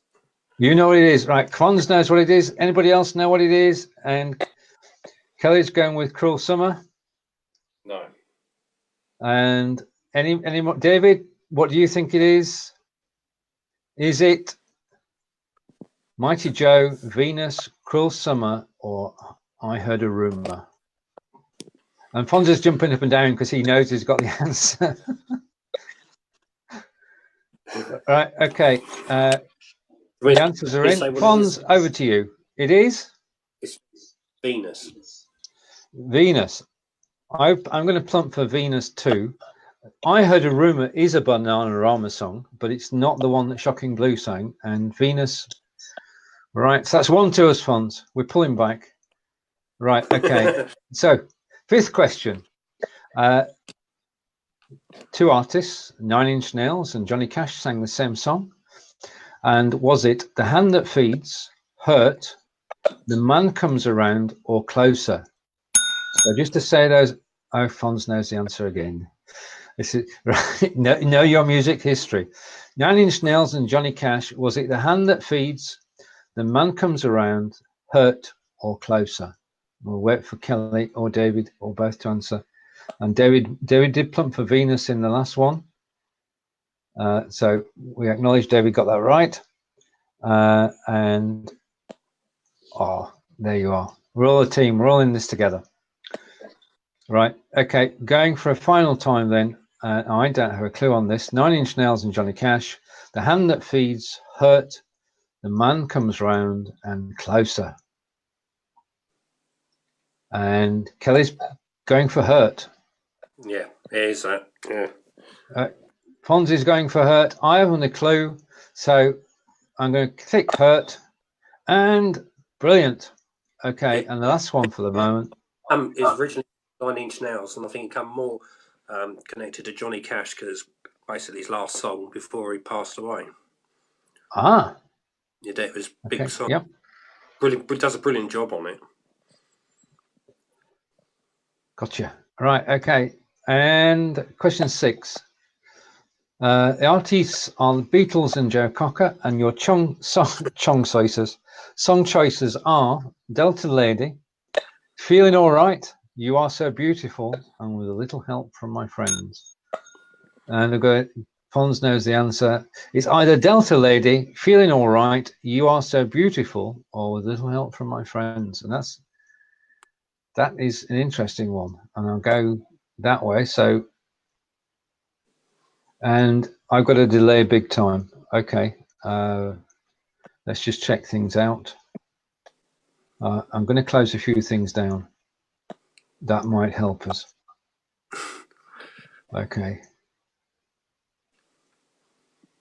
You know what it is, right? Fonz knows what it is. Anybody else know what it is? And Kelly's going with Cruel Summer. No. And any more? David, what do you think it is? Is it Mighty Joe, Venus, Cruel Summer, or I Heard a Rumor? And Fonz is jumping up and down because he knows he's got the answer. Right, okay. The answers are in. Fonz, over to you. It is? It's Venus. Venus. I'm going to plump for Venus too. I Heard a Rumor is a Bananarama song, but it's not the one that Shocking Blue sang. And Venus, right, so that's 1 to us, Fonz. We're pulling back. Right, okay. So, 5th question. 2 artists, 9 Inch Nails and Johnny Cash, sang the same song. And was it The Hand That Feeds, Hurt, The Man Comes Around, or Closer? So just to say those, oh, Fonz knows the answer again. This is right. Know your music history. 9 Inch Nails and Johnny Cash. Was it The Hand That Feeds, The Man Comes Around, Hurt, or Closer? We'll wait for Kelly or David or both to answer. And David did plump for Venus in the last one. So we acknowledge David got that right. And there you are. We're all a team. We're all in this together. Right. Okay. Going for a final time then. I don't have a clue on this. 9 Inch Nails and Johnny Cash. The Hand That Feeds, Hurt, The Man Comes Round, and Closer. And Kelly's going for Hurt. Yeah, it is that. Yeah. Fonz is going for Hurt. I haven't a clue. So I'm going to click Hurt. And brilliant. Okay. And the last one for the moment. It's originally 9 Inch Nails, and I think it come more connected to Johnny Cash because basically his last song before he passed away. Ah. Yeah, it was a big song. Yep. Brilliant. Does a brilliant job on it. Gotcha. Right. Okay. And question 6. The artists are the Beatles and Joe Cocker, and your song choices are Delta Lady, Feeling All Right, You Are So Beautiful, and With a Little Help from My Friends. And Fonz knows the answer. It's either Delta Lady, Feeling All Right, You Are So Beautiful, or With a Little Help from My Friends. And that is an interesting one. And I'll go that way. So, and I've got a delay big time. Okay. Let's just check things out. I'm going to close a few things down. That might help us. Okay.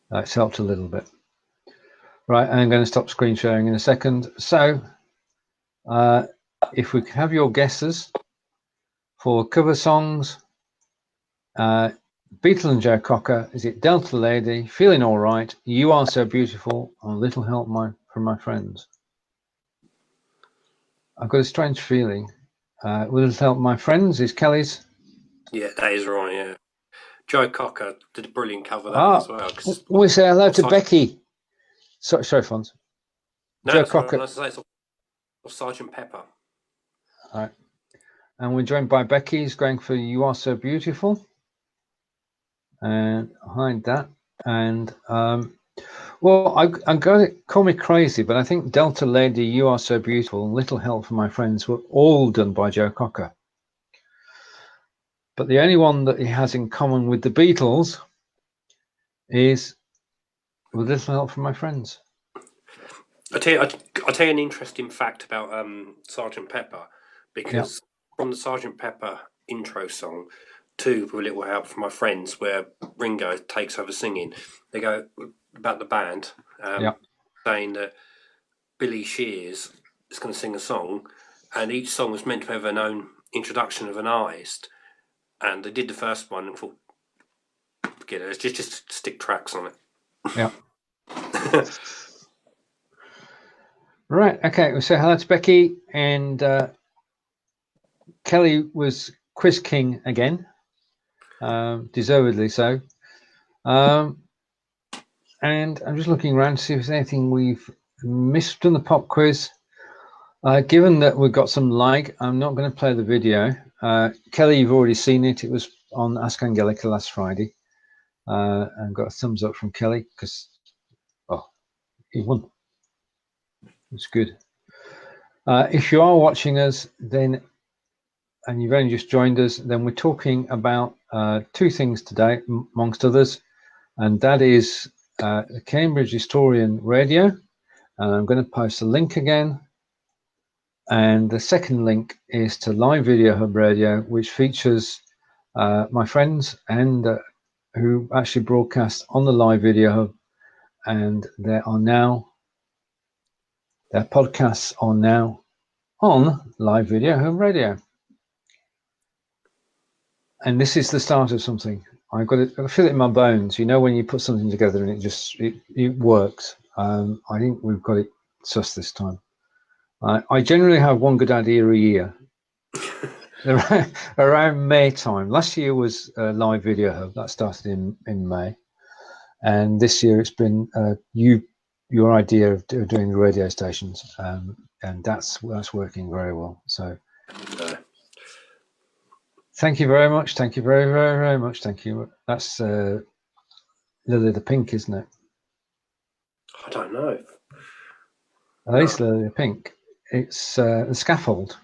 That's helped a little bit. Right, I'm going to stop screen sharing in a second. So, if we could have your guesses for cover songs, Beatle and Joe Cocker, is it Delta Lady, Feeling All Right, You Are So Beautiful, or Little Help from My Friends? I've got a strange feeling. Will it help my friends? Is Kelly's? Yeah, that is right. Yeah, Joe Cocker did a brilliant cover of that as well. We say hello to Becky. Sorry, Fonz. No, Joe Cocker. Right. It's Sergeant Pepper. All right, and we're joined by Becky. Who's going for You Are So Beautiful, and behind that, and Well, I'm going to call me crazy, but I think Delta Lady, You Are So Beautiful, and Little Help from My Friends were all done by Joe Cocker. But the only one that he has in common with the Beatles is With Little Help from My Friends. I'll tell you an interesting fact about Sergeant Pepper, because from the Sergeant Pepper intro song to With a Little Help from My Friends, where Ringo takes over singing, they go about the band, saying that Billy Shears is going to sing a song, and each song was meant to have an own introduction of an artist, and they did the first one and thought, forget it, let's just stick tracks on it. Yeah. Right. Okay. So hello to Becky, and Kelly was quiz king again, deservedly so. And I'm just looking around to see if there's anything we've missed on the pop quiz. Given that we've got some lag, I'm not going to play the video. Kelly, you've already seen it. It was on Ask Angelica last Friday. And got a thumbs up from Kelly because, he won. It's good. If you are watching us, then, and you've only just joined us, then we're talking about two things today, amongst others, and that is the Cambridge Historian Radio. And I'm going to post a link again. And the second link is to Live Video Hub Radio, which features my friends and who actually broadcast on the Live Video Hub. And their podcasts are now on Live Video Hub Radio. And this is the start of something. I feel it in my bones. You know, when you put something together and it works. I think we've got it sussed this time. I generally have one good idea a year. around May time. Last year was Live Video Hub. That started in May. And this year it's been your idea of doing the radio stations. And that's working very well. So thank you very much. Thank you very, very, very much. Thank you. That's Lily the Pink, isn't it? I don't know. At least Lily the Pink. It's the Scaffold.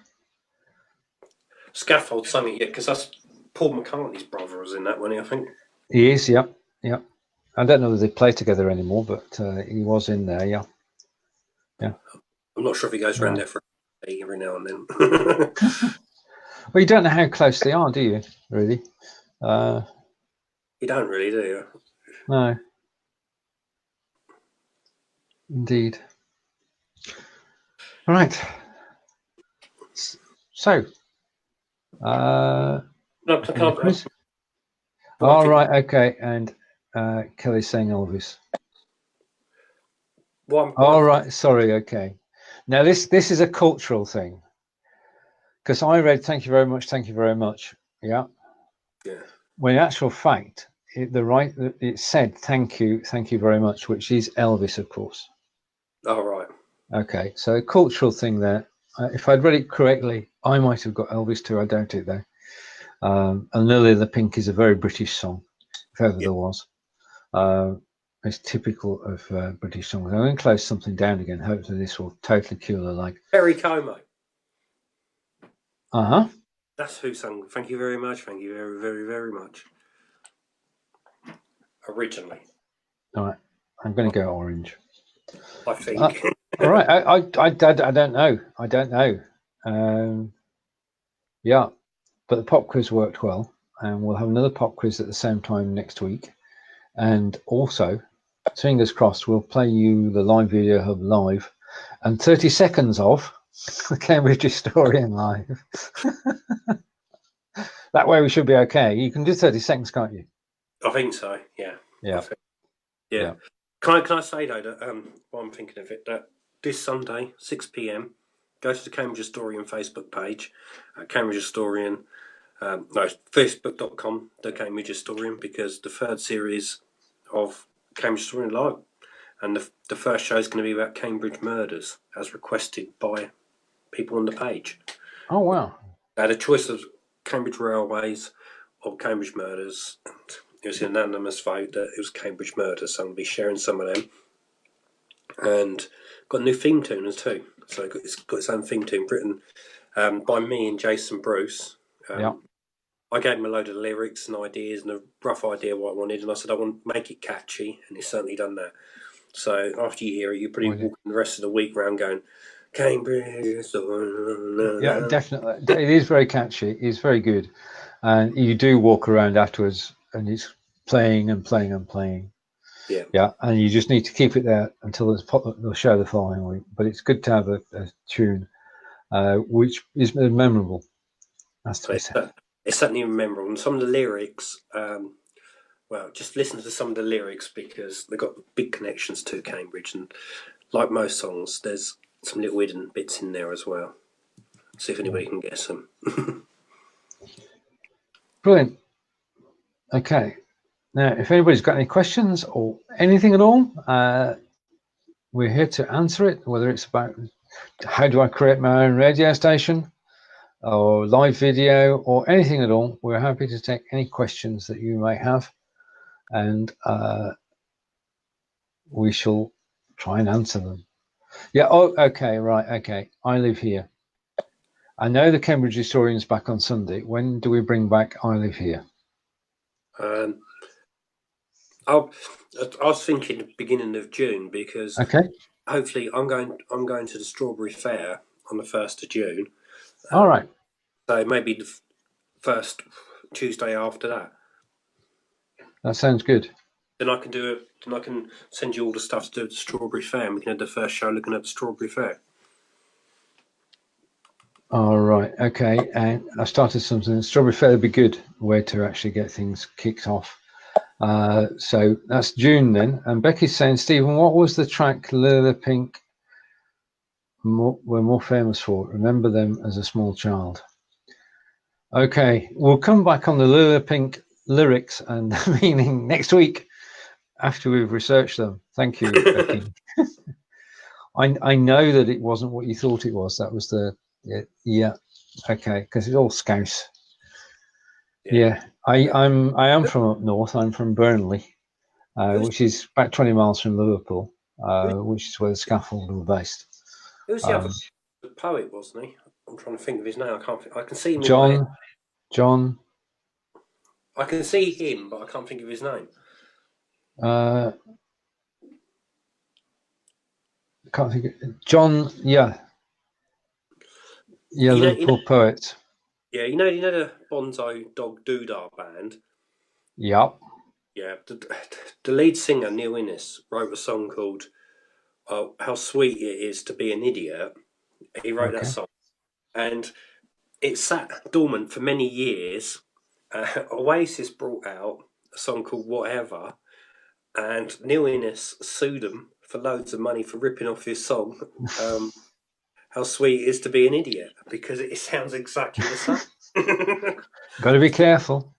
Scaffold something, yeah, because that's Paul McCartney's brother was in that one, I think. He is, yeah. I don't know if they play together anymore, but he was in there, yeah. I'm not sure if he goes around there for every now and then. Well, you don't know how close they are, do you, really? You don't really, do you? No. Indeed. All right. So, all right, okay, and Kelly's saying Elvis. All right, sorry, okay. Now this is a cultural thing, because I read "Thank you very much, thank you very much." Yeah. When in actual fact, it said "Thank you very much," which is Elvis, of course. Oh right. Okay, so a cultural thing there. If I'd read it correctly, I might have got Elvis too. I doubt it though. And Lily the Pink is a very British song, if ever there was. It's typical of British songs. I'm going to close something down again. Hopefully this will totally cure the lag. Perry Como. Uh-huh. That's who sang "Thank you very much, thank you very, very, very much." Originally. All right. I'm going to go orange. I think. All right. I don't know. I don't know. Yeah. But the pop quiz worked well. And we'll have another pop quiz at the same time next week. And also, fingers crossed, we'll play you the Live Video Hub live and 30 seconds of the Cambridge Historian live. That way we should be okay. You can do 30 seconds, can't you? I think so, yeah. Yeah. Can I say, though, that while I'm thinking of it, that this Sunday, 6 p.m, go to the Cambridge Historian Facebook page, Cambridge Historian, facebook.com, the Cambridge Historian, because the third series of Cambridge Historian Live, and the first show is going to be about Cambridge murders, as requested by people on the page. Oh, wow. I had a choice of Cambridge Railways or Cambridge murders. it was an unanimous vote that it was Cambridge Murder, so I'm going to be sharing some of them. And got a new theme tune too. So it's got its own theme tune written by me and Jason Bruce. I gave him a load of lyrics and ideas and a rough idea what I wanted, and I said I want to make it catchy, and he's certainly done that. So after you hear it, you're probably walking the rest of the week around going, Cambridge. Yeah, definitely. It is very catchy. It's very good. And you do walk around afterwards and it's playing and playing and playing. Yeah. Yeah. And you just need to keep it there until they'll show the following week. But it's good to have a tune which is memorable. That's to be said. It's certainly memorable. And some of the lyrics, well, just listen to some of the lyrics because they've got big connections to Cambridge. And like most songs, there's some little hidden bits in there as well. See if anybody can guess them. Brilliant. Okay. Now, if anybody's got any questions or anything at all, we're here to answer it, whether it's about how do I create my own radio station or live video or anything at all. We're happy to take any questions that you may have, and we shall try and answer them. Yeah. Oh, okay. Right. Okay. I live here. I know the Cambridge Historian's back on Sunday. When do we bring back I Live Here? I was thinking the beginning of June because hopefully I'm going to the Strawberry Fair on the 1st of June. All right. So maybe the first Tuesday after that. That sounds good. Then I can send you all the stuff to do at the Strawberry Fair, and we can have the first show looking at the Strawberry Fair. All right. Okay. And I started something. Strawberry Fair would be good way to actually get things kicked off. So that's June then. And Becky's saying, Stephen, what was the track Lila Pink were more famous for? Remember them as a small child. Okay. We'll come back on the Lila Pink lyrics and meaning next week after we've researched them. Thank you, Becky. I know that it wasn't what you thought it was. That was yeah. Okay. Because it's all Scouse. Yeah. I am from up north. I'm from Burnley, which is about 20 miles from Liverpool, which is where the Scaffold were based. Who's the other poet, wasn't he? I'm trying to think of his name. I can see him. John. I can see him, but I can't think of his name. Can't think of John. Yeah. Yeah, Liverpool poet. Yeah, you know the Bonzo Dog Doodah band? Yep. Yeah, the lead singer, Neil Innes, wrote a song called How Sweet It Is to Be an Idiot. He wrote that song. And it sat dormant for many years. Oasis brought out a song called Whatever, and Neil Innes sued them for loads of money for ripping off his song, How Sweet It Is to Be an Idiot, because it sounds exactly the same. Got to be careful.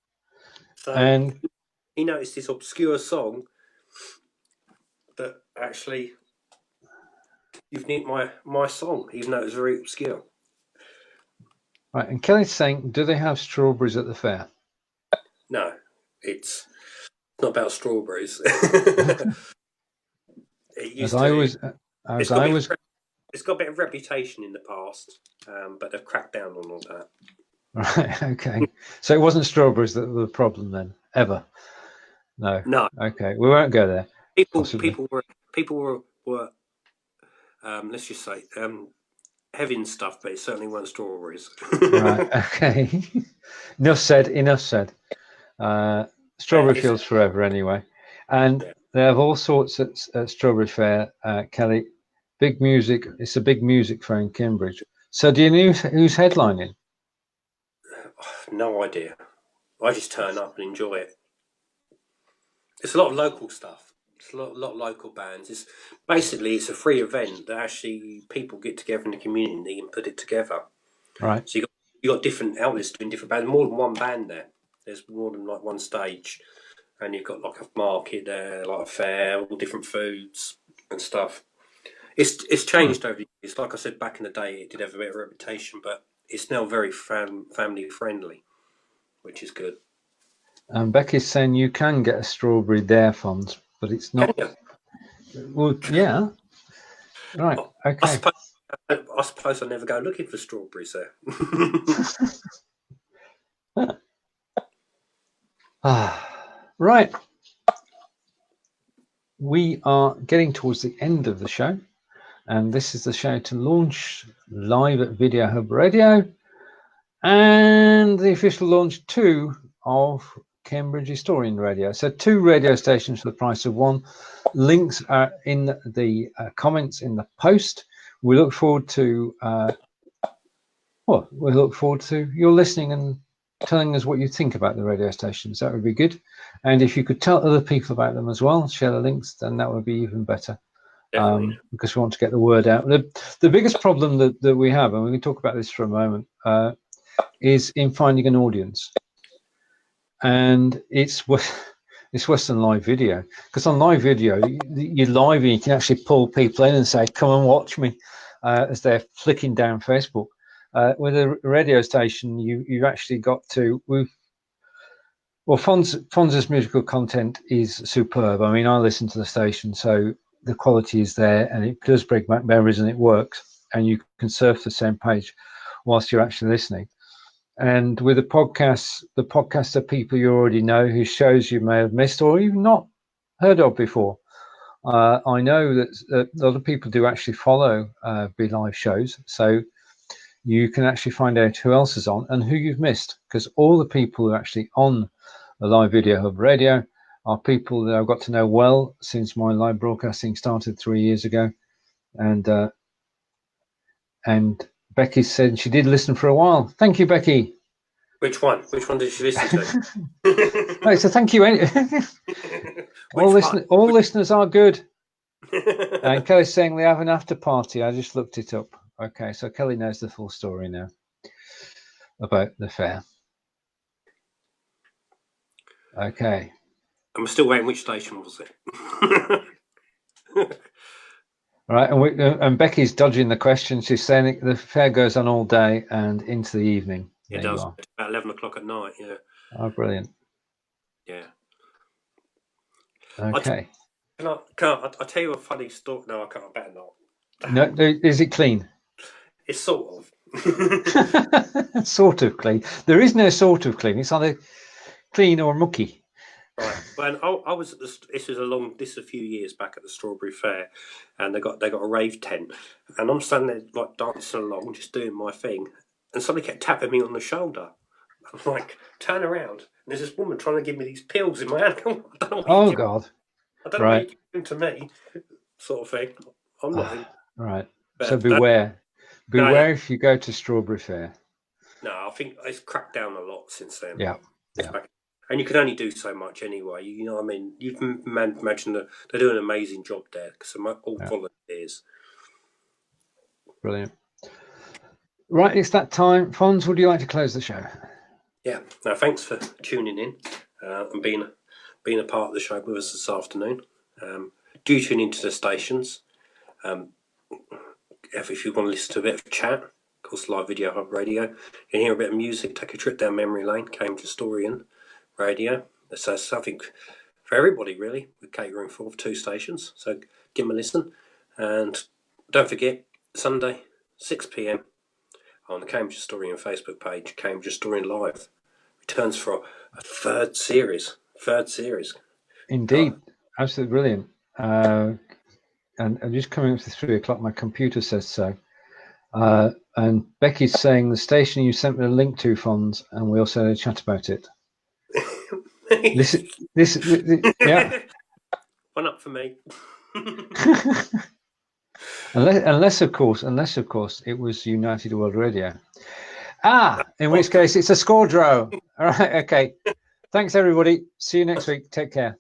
So and he noticed this obscure song that actually you've nicked my song, even though it's very obscure. Right, and Kelly's saying, do they have strawberries at the fair? No, it's not about strawberries. It's got a bit of reputation in the past, but they've cracked down on all that. Right. Okay. So it wasn't strawberries that were the problem then, ever. No. Okay, we won't go there. People were let's just say having stuff, but it certainly weren't strawberries. Right. Okay. Enough said. Strawberry Fields forever anyway, and they have all sorts at Strawberry Fair. Kelly, big music. It's a big music fair in Cambridge. So do you know who's headlining? No idea. I just turn up and enjoy it. It's a lot of local stuff. It's a lot of local bands. It's a free event that actually people get together in the community and put it together. Right. So you got different outlets doing different bands. More than one band there. There's more than like one stage, and you've got like a market there, like a fair, all different foods and stuff. It's changed over the years. Like I said, back in the day, it did have a bit of a reputation, but it's now very family friendly, which is good. And Becky's saying you can get a strawberry there, Fonz, but it's not. Can you? Well, yeah. Right. Okay. I suppose I never go looking for strawberries there. Right. We are getting towards the end of the show, and this is the show to launch live at Video Hub Radio and the official launch 2 of Cambridge Historian Radio. So 2 radio stations for the price of 1. Links are in the comments in the post. We look forward to your listening and telling us what you think about the radio stations. That would be good. And if you could tell other people about them as well, share the links, then that would be even better. Because we want to get the word out. The biggest problem that we have, and we can talk about this for a moment, is in finding an audience. And it's Western live video, because on live video, you're live and you can actually pull people in and say, come and watch me, as they're flicking down Facebook. With a radio station, you've actually got to. Fonz's musical content is superb. I mean, I listen to the station, so the quality is there, and it does bring back memories, and it works. And you can surf the same page whilst you're actually listening. And with the podcasts are people you already know, whose shows you may have missed or even not heard of before. I know that a lot of people do actually follow Be Live shows, so you can actually find out who else is on and who you've missed, because all the people who are actually on the Live Video Hub Radio are people that I've got to know well since my live broadcasting started 3 years ago. And Becky said she did listen for a while. Thank you, Becky. Which one? Which one did she listen to? Right, so thank you. All listeners are good. And Kelly's saying they have an after party. I just looked it up. Okay, so Kelly knows the full story now about the fair. Okay. I'm still waiting. Which station was it? Right, and Becky's dodging the question. She's saying the fair goes on all day and into the evening. It does. About 11 o'clock at night, yeah. Oh, brilliant. Yeah. Okay. I'll tell you a funny story. No, I can't. I better not. No, is it clean? It's sort of. Sort of clean. There is no sort of clean. It's either clean or mucky. Right. When I was at this is a few years back at the Strawberry Fair, and they got a rave tent, and I'm standing there like dancing along, just doing my thing, and somebody kept tapping me on the shoulder. I'm like, turn around, and there's this woman trying to give me these pills in my hand. I don't know oh God! I don't know what you're doing to me, sort of thing. I'm not. Right. So beware if you go to Strawberry Fair. No, I think it's cracked down a lot since then. Yeah. And you can only do so much anyway. You know what I mean? You can imagine that they do an amazing job there because they're all volunteers. Brilliant. Right, it's that time. Fonz, would you like to close the show? Yeah. Now, thanks for tuning in and being a part of the show with us this afternoon. Do tune into the stations. If you want to listen to a bit of chat, of course, Live Video Hub Radio. You can hear a bit of music, take a trip down memory lane, Cambridge Historian Radio. So something for everybody, really. We're catering for 2 stations, so give them a listen. And don't forget, Sunday, 6 p.m. on the Cambridge Historian Facebook page, Cambridge Historian Live returns for a third series. Indeed, absolutely brilliant. And I'm just coming up to 3 o'clock. My computer says so. And Becky's saying the station you sent me a link to, Fonz, and we also had a chat about it. This, yeah. One up for me. unless of course it was United World Radio. In which case it's a score draw. All right, okay. Thanks everybody. See you next week. Take care.